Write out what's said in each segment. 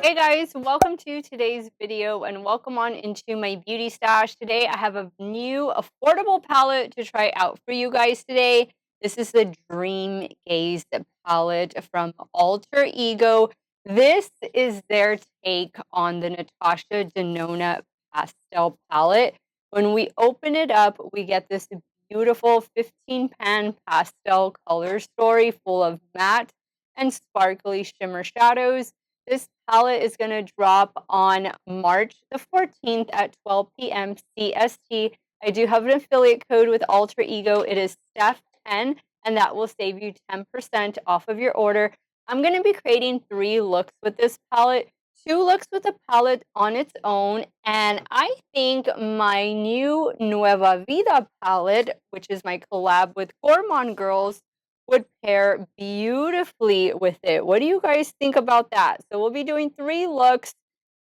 Hey guys, welcome to today's video and welcome on into my beauty stash. Today I have a new affordable palette to try out for you guys today. This is the Dreamgaze palette from Alter Ego. This is their take on the Natasha Denona pastel palette. When we open it up, we get this beautiful 15-pan pastel color story full of matte and sparkly shimmer shadows. This palette is going to drop on March the 14th at 12 p.m. CST. I do have an affiliate code with Alter Ego. It is Steff10, and that will save you 10% off of your order. I'm going to be creating 3 looks with this palette, 2 looks with the palette on its own, and I think my new Nueva Vida palette, which is my collab with Gourmande Girls, would pair beautifully with it. What do you guys think about that? So we'll be doing 3 looks,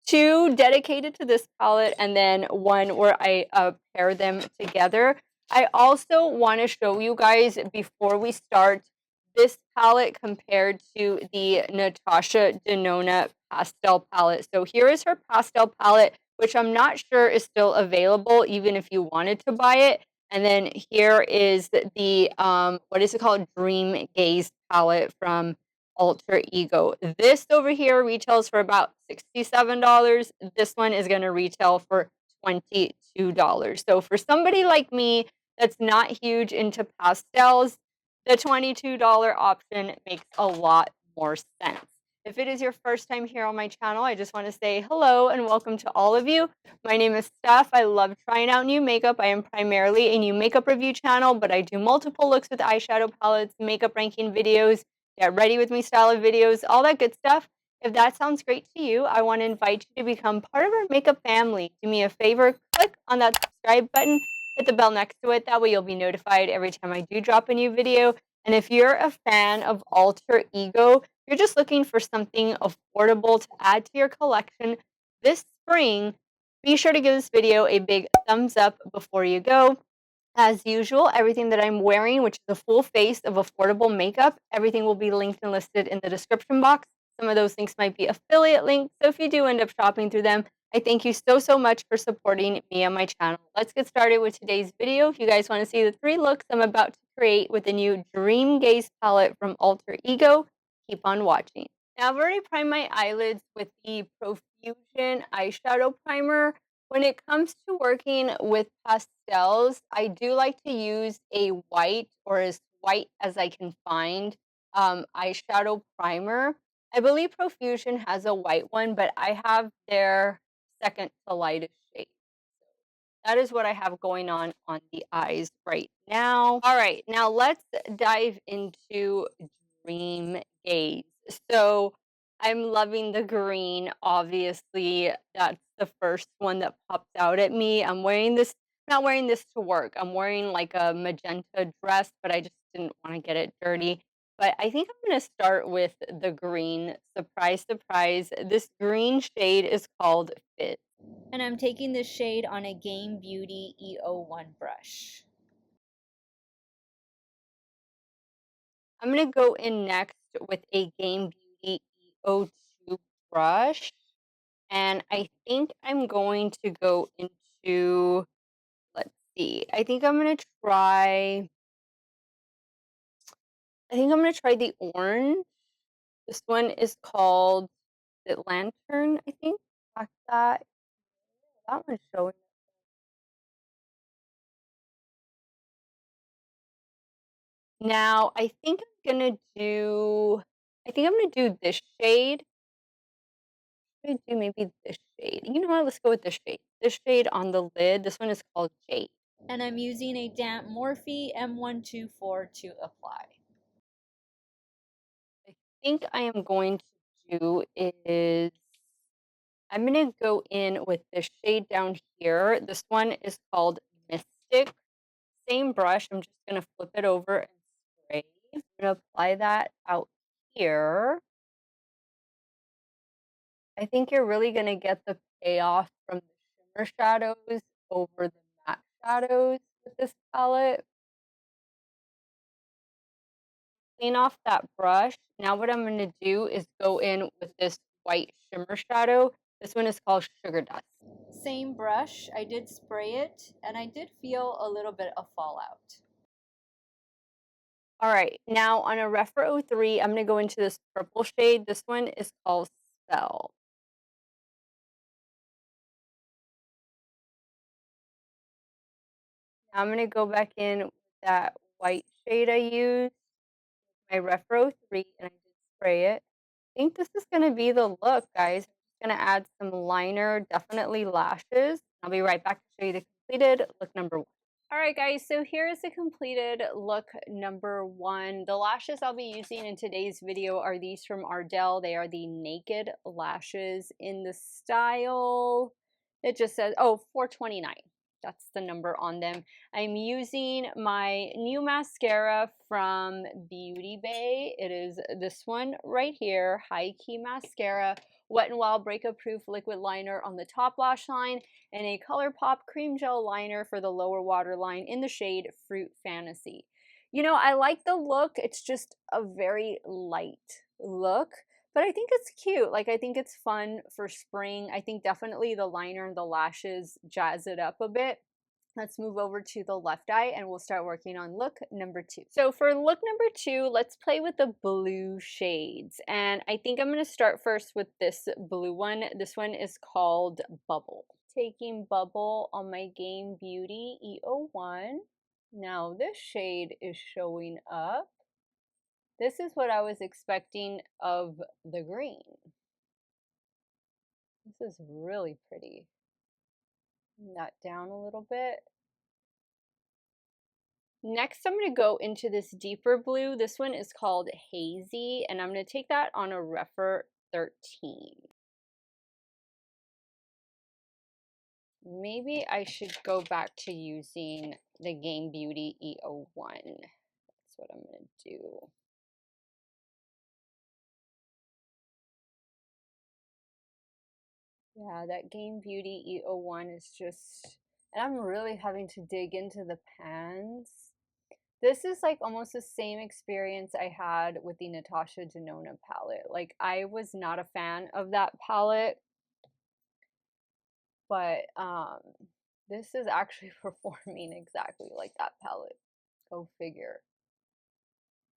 2 dedicated to this palette, and then 1 where I pair them together. I also want to show you guys before we start this palette compared to the Natasha Denona pastel palette. So here is her pastel palette, which I'm not sure is still available even if you wanted to buy it. And then here is the, what is it called? Dreamgaze palette from Alter Ego. This over here retails for about $67. This one is going to retail for $22. So for somebody like me that's not huge into pastels, the $22 option makes a lot more sense. If it is your first time here on my channel, I just want to say hello and welcome to all of you. My name is Steff. I love trying out new makeup. I am primarily a new makeup review channel, but I do multiple looks with eyeshadow palettes, makeup ranking videos, get ready with me style of videos, all that good stuff. If that sounds great to you, I want to invite you to become part of our makeup family. Do me a favor, click on that subscribe button, hit the bell next to it. That way you'll be notified every time I do drop a new video. And if you're a fan of Alter Ego, you're just looking for something affordable to add to your collection this spring, be sure to give this video a big thumbs up before you go. As usual, everything that I'm wearing, which is a full face of affordable makeup, everything will be linked and listed in the description box. Some of those links might be affiliate links, so if you do end up shopping through them, I thank you so much for supporting me on my channel. Let's get started with today's video. If you guys want to see the 3 looks I'm about to create with the new Dreamgaze palette from Alter Ego, keep on watching. Now, I've already primed my eyelids with the Profusion eyeshadow primer. When it comes to working with pastels, I do like to use a white or as white as I can find eyeshadow primer. I believe Profusion has a white one, but I have their second to lightest shade. That is what I have going on the eyes right now. All right, now let's dive into Dream Gaze. So I'm loving the green, obviously. That's the first one that popped out at me. I'm wearing this, not wearing this to work. I'm wearing like a magenta dress, but I just didn't want to get it dirty. But I think I'm going to start with the green. Surprise, surprise. This green shade is called Fit. And I'm taking this shade on a Game Beauty E01 brush. I'm going to go in next with a Game Beauty E02 brush. And I think I'm going to go into, let's see, I think I'm going to try the orange. This one is called, is it Lantern, I think? Like that. That one's showing. Now, I think I'm gonna do this shade. Should I do maybe this shade? You know what? Let's go with this shade. This shade on the lid. This one is called Jade. And I'm using a damp Morphe M124 to apply. I think I am going to do is I'm going to go in with this shade down here. This one is called Mystic. Same brush. I'm just going to flip it over and spray. I'm going to apply that out here. I think you're really going to get the payoff from the shimmer shadows over the matte shadows with this palette. Clean off that brush. Now what I'm going to do is go in with this white shimmer shadow. This one is called Sugar Dust. Same brush, I did spray it, and I did feel a little bit of fallout. All right, now on a Rephr 03, I'm going to go into this purple shade. This one is called Spell. I'm going to go back in with that white shade I used, my Rephr 03, and I did spray it. I think this is going to be the look, guys. I'm just going to add some liner, definitely lashes. I'll be right back to show you the completed look number 1. All right, guys, so here's the completed look number 1. The lashes I'll be using in today's video are these from Ardell. They are the Naked Lashes in the style. It just says, oh, 429. That's the number on them. I'm using my new mascara from Beauty Bay. It is this one right here, High Key Mascara, Wet n Wild Breakup Proof Liquid Liner on the top lash line, and a ColourPop Cream Gel Liner for the lower waterline in the shade Fruit Fantasy. You know, I like the look. It's just a very light look, but I think it's cute. Like, I think it's fun for spring. I think definitely the liner and the lashes jazz it up a bit. Let's move over to the left eye and we'll start working on look number 2. So for look number 2, let's play with the blue shades. And I think I'm going to start first with this blue one. This one is called Bubble. Taking Bubble on my Game Beauty E01. Now this shade is showing up. This is what I was expecting of the green. This is really pretty. Bring that down a little bit. Next, I'm going to go into this deeper blue. This one is called Hazy, and I'm going to take that on a Rephr 13. Maybe I should go back to using the Game Beauty E01. That's what I'm going to do. Yeah, that Game Beauty E01 is just, and I'm really having to dig into the pans. This is like almost the same experience I had with the Natasha Denona palette. Like, I was not a fan of that palette, but this is actually performing exactly like that palette. Go figure.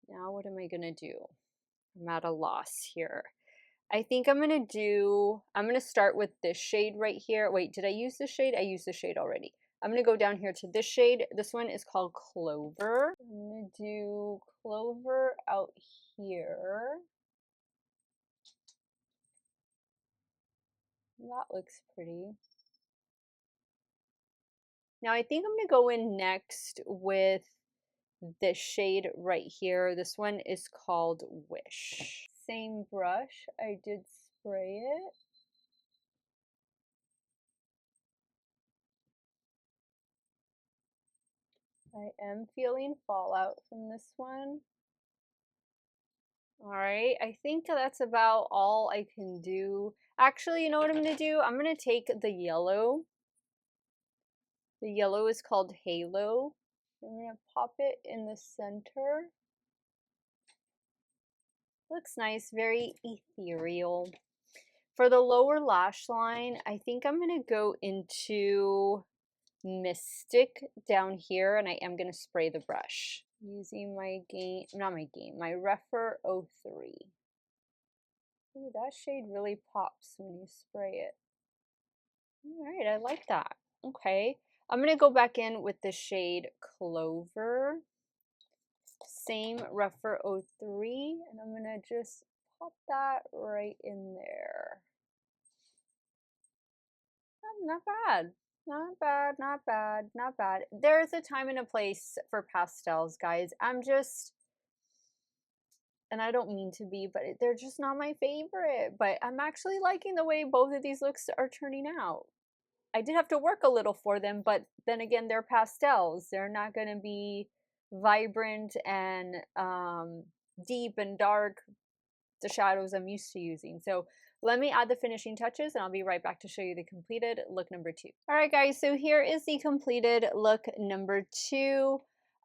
Now what am I gonna do? I'm at a loss here. I think I'm gonna start with this shade right here. Wait, did I use this shade? I used this shade already. I'm gonna go down here to this shade. This one is called Clover. I'm gonna do Clover out here. That looks pretty. Now I think I'm gonna go in next with this shade right here. This one is called Wish. Same brush, I did spray it. I am feeling fallout from this one. All right, I think that's about all I can do. Actually, you know what I'm gonna do? I'm gonna take the yellow. The yellow is called Halo. I'm gonna pop it in the center. Looks nice, very ethereal. For the lower lash line, I think I'm gonna go into Mystic down here, and I am going to spray the brush using my my Rephr 03. Ooh, that shade really pops when you spray it. All right, I like that. Okay, I'm going to go back in with the shade Clover. Same Rephr 03, and I'm going to just pop that right in there. Oh, not bad. Not bad, not bad, not bad. There's a time and a place for pastels, guys. And I don't mean to be, but they're just not my favorite. But I'm actually liking the way both of these looks are turning out. I did have to work a little for them, but then again, they're pastels. They're not going to be vibrant and deep and dark, the shadows I'm used to using. So let me add the finishing touches and I'll be right back to show you the completed look number 2. All right, guys, so here is the completed look number 2.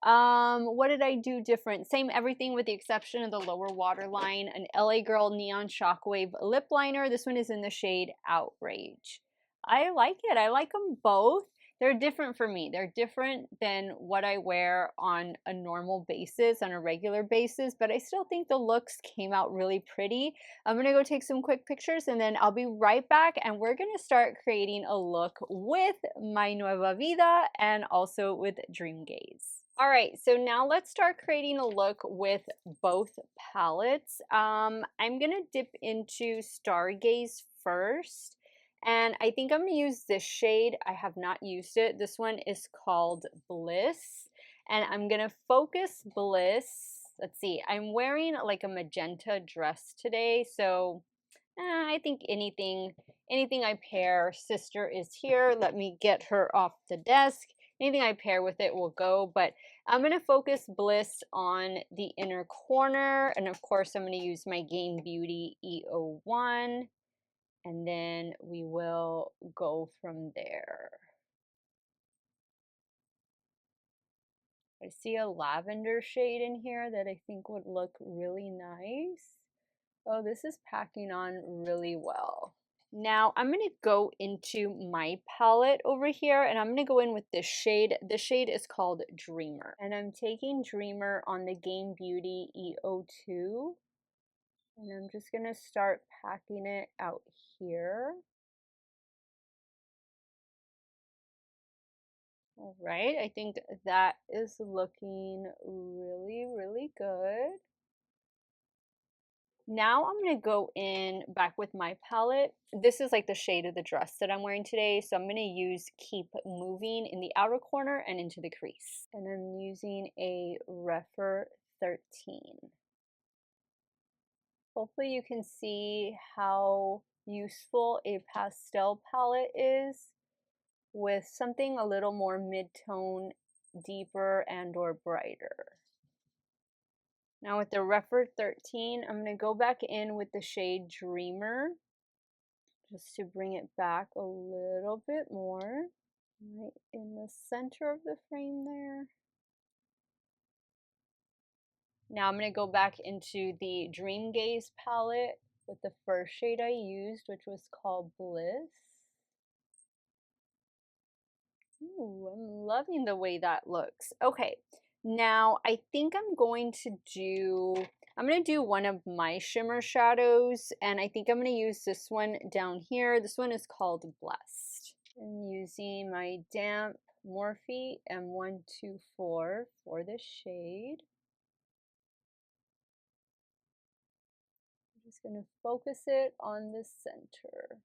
What did I do different? Same everything with the exception of the lower waterline. An LA Girl Neon Shockwave lip liner. This one is in the shade Outrage. I like it. I like them both. They're different for me. They're different than what I wear on a normal basis, on a regular basis, but I still think the looks came out really pretty. I'm gonna go take some quick pictures and then I'll be right back and we're gonna start creating a look with my Nueva Vida and also with Dreamgaze. All right, so now let's start creating a look with both palettes. I'm gonna dip into Stargaze first. And I think I'm going to use this shade. I have not used it. This one is called Bliss. And I'm going to focus Bliss. Let's see. I'm wearing like a magenta dress today. So I think anything I pair. Sister is here. Let me get her off the desk. Anything I pair with it will go. But I'm going to focus Bliss on the inner corner. And of course, I'm going to use my Gain Beauty E01. And then we will go from there. I see a lavender shade in here that I think would look really nice. Oh, this is packing on really well. Now I'm going to go into my palette over here and I'm going to go in with this shade. The shade is called Dreamer. And I'm taking Dreamer on the Gain Beauty E02. And I'm just going to start packing it out here. All right, I think that is looking really, really good. Now I'm going to go in back with my palette. This is like the shade of the dress that I'm wearing today. So I'm going to use Keep Moving in the outer corner and into the crease. And I'm using a Refer 13. Hopefully you can see how useful a pastel palette is with something a little more mid-tone, deeper and or brighter. Now with the Refer 13, I'm going to go back in with the shade Dreamer just to bring it back a little bit more, right in the center of the frame there. Now I'm going to go back into the Dreamgaze palette with the first shade I used, which was called Bliss. Ooh, I'm loving the way that looks. Okay, now I think I'm going to do one of my shimmer shadows, and I think I'm going to use this one down here. This one is called Blessed. I'm using my damp Morphe M124 for this shade. I'm just going to focus it on the center.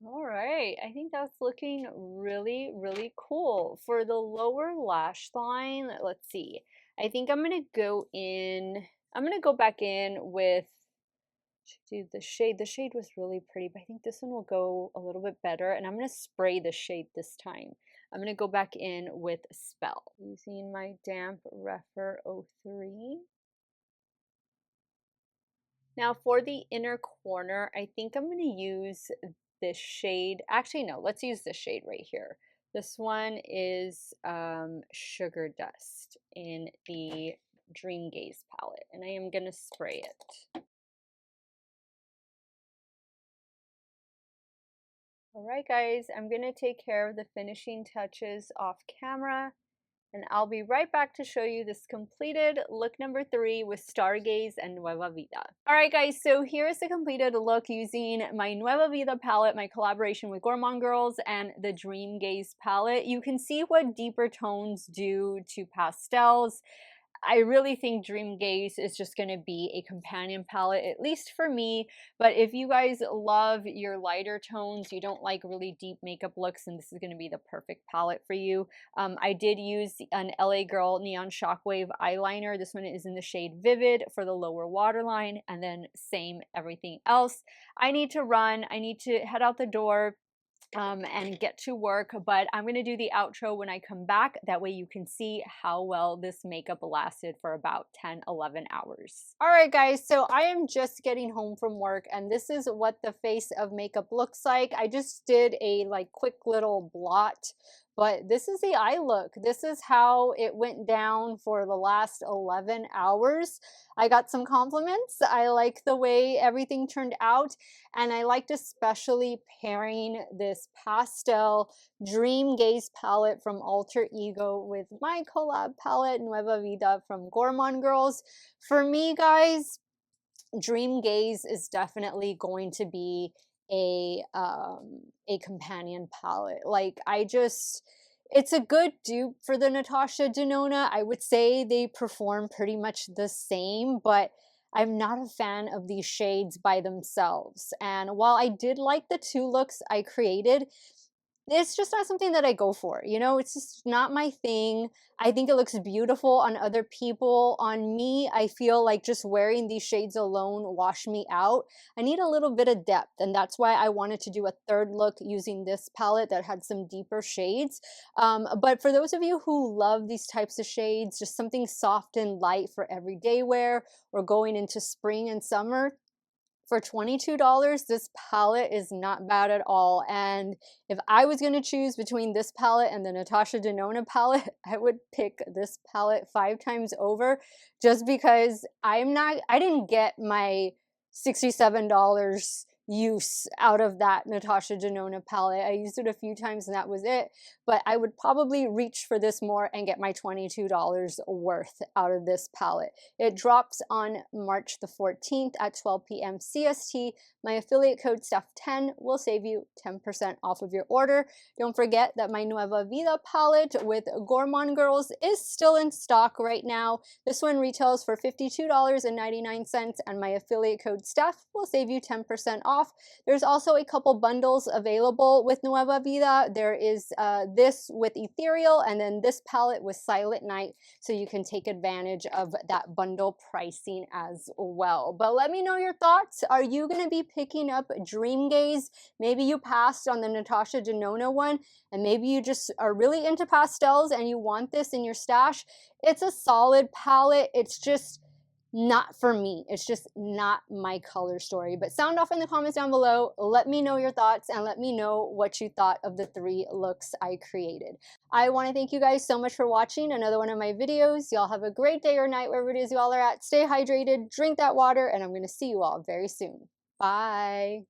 All right, I think that's looking really, really cool. For the lower lash line, let's see. I think I'm going to go back in with, do the shade. The shade was really pretty, but I think this one will go a little bit better. And I'm going to spray the shade this time. I'm going to go back in with Spell using my damp Refer 03. Now for the inner corner, I think I'm going to use this shade. Actually, no, let's use this shade right here. This one is Sugar Dust in the Dreamgaze palette, and I am going to spray it. All right, guys, I'm going to take care of the finishing touches off camera. And I'll be right back to show you this completed look number 3 with Stargaze and Nueva Vida. All right, guys, so here's the completed look using my Nueva Vida palette, my collaboration with Gourmande Girls, and the Dreamgaze palette. You can see what deeper tones do to pastels. I really think Dreamgaze is just going to be a companion palette, at least for me. But if you guys love your lighter tones, you don't like really deep makeup looks, and this is going to be the perfect palette for you. I did use an LA Girl Neon Shockwave eyeliner. This one is in the shade Vivid for the lower waterline, and then same everything else. I need to run. I need to head out the door and get to work, but I'm going to do the outro when I come back. That way you can see how well this makeup lasted for about 10-11 hours. All right, guys, so I am just getting home from work, and this is what the face of makeup looks like. I just did a quick little blot but this is the eye look. This is how it went down for the last 11 hours. I got some compliments. I like the way everything turned out, and I liked especially pairing this pastel Dreamgaze palette from Alter Ego with my collab palette Nueva Vida from Gourmande Girls. For me, guys, Dreamgaze is definitely going to be a companion palette. Like, it's a good dupe for the Natasha Denona. I would say they perform pretty much the same, but I'm not a fan of these shades by themselves. And while I did like the two looks I created, it's just not something that I go for. You know, it's just not my thing. I think it looks beautiful on other people. On me, I feel like just wearing these shades alone wash me out. I need a little bit of depth, and that's why I wanted to do a third look using this palette that had some deeper shades. But for those of you who love these types of shades, just something soft and light for everyday wear or going into spring and summer, for $22, this palette is not bad at all. And if I was going to choose between this palette and the Natasha Denona palette, I would pick this palette 5 times over, just because I didn't get my $67 use out of that Natasha Denona palette. I used it a few times and that was it, but I would probably reach for this more and get my $22 worth out of this palette. It drops on March the 14th at 12 p.m. CST. My affiliate code Steff10 will save you 10% off of your order. Don't forget that my Nueva Vida palette with Gourmande Girls is still in stock right now. This one retails for $52.99, and my affiliate code Steff will save you 10% off. There's also a couple bundles available with Nueva Vida. There is this with Ethereal, and then this palette with Silent Night, so you can take advantage of that bundle pricing as well. But let me know your thoughts. Are you going to be picking up Dreamgaze? Maybe you passed on the Natasha Denona one, and maybe you just are really into pastels and you want this in your stash. It's a solid palette. It's just not for me. It's just not my color story. But sound off in the comments down below. Let me know your thoughts and let me know what you thought of the 3 looks I created. I want to thank you guys so much for watching another one of my videos. Y'all have a great day or night wherever it is you all are at. Stay hydrated, drink that water, and I'm going to see you all very soon. Bye.